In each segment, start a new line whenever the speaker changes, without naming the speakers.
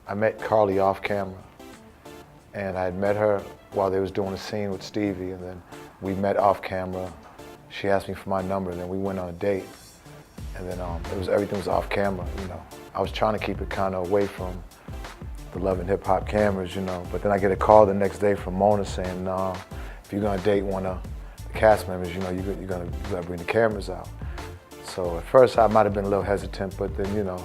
I met Carly off camera, and I had met her while they was doing a scene with Stevie, and then we met off camera. She asked me for my number, and then we went on a date, and then everything was off camera. You know, I was trying to keep it kind of away from the Love and Hip Hop cameras, you know. But then I get a call the next day from Mona saying, "Nah, if you're gonna date one of the cast members, you know, you gotta bring the cameras out." So at first I might have been a little hesitant, but then, you know,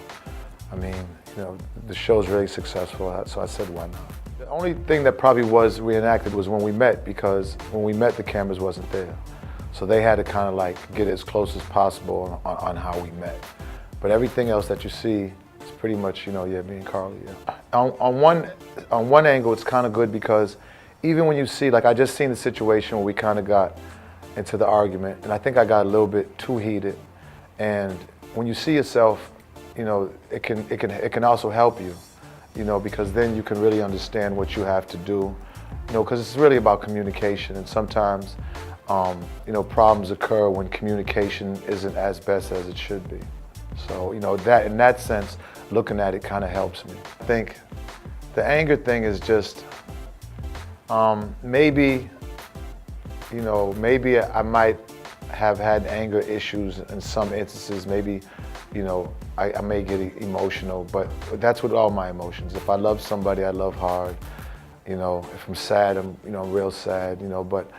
I mean, you know, the show's really successful, so I said, why not? The only thing that probably was reenacted was when we met, because when we met, the cameras wasn't there. So they had to kind of like get as close as possible on how we met. But everything else that you see is pretty much, you know, yeah, me and Carly, yeah. On one angle, it's kind of good because even when you see, like I just seen the situation where we kind of got into the argument, and I think I got a little bit too heated. And when you see yourself, you know, it can also help you, you know, because then you can really understand what you have to do, you know, because it's really about communication, and sometimes, you know, problems occur when communication isn't as best as it should be. So, you know, that in that sense, looking at it kind of helps me. I think the anger thing is just maybe, you know, maybe I might have had anger issues in some instances. Maybe, you know, I may get emotional, but that's with all my emotions. If I love somebody, I love hard. You know, if I'm sad, I'm, you know, real sad, you know, but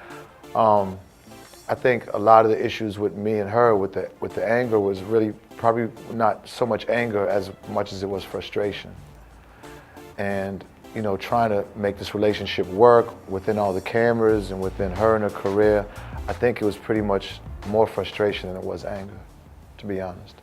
I think a lot of the issues with me and her with the anger was really probably not so much anger as much as it was frustration. And, you know, trying to make this relationship work within all the cameras and within her and her career, I think it was pretty much more frustration than it was anger, to be honest.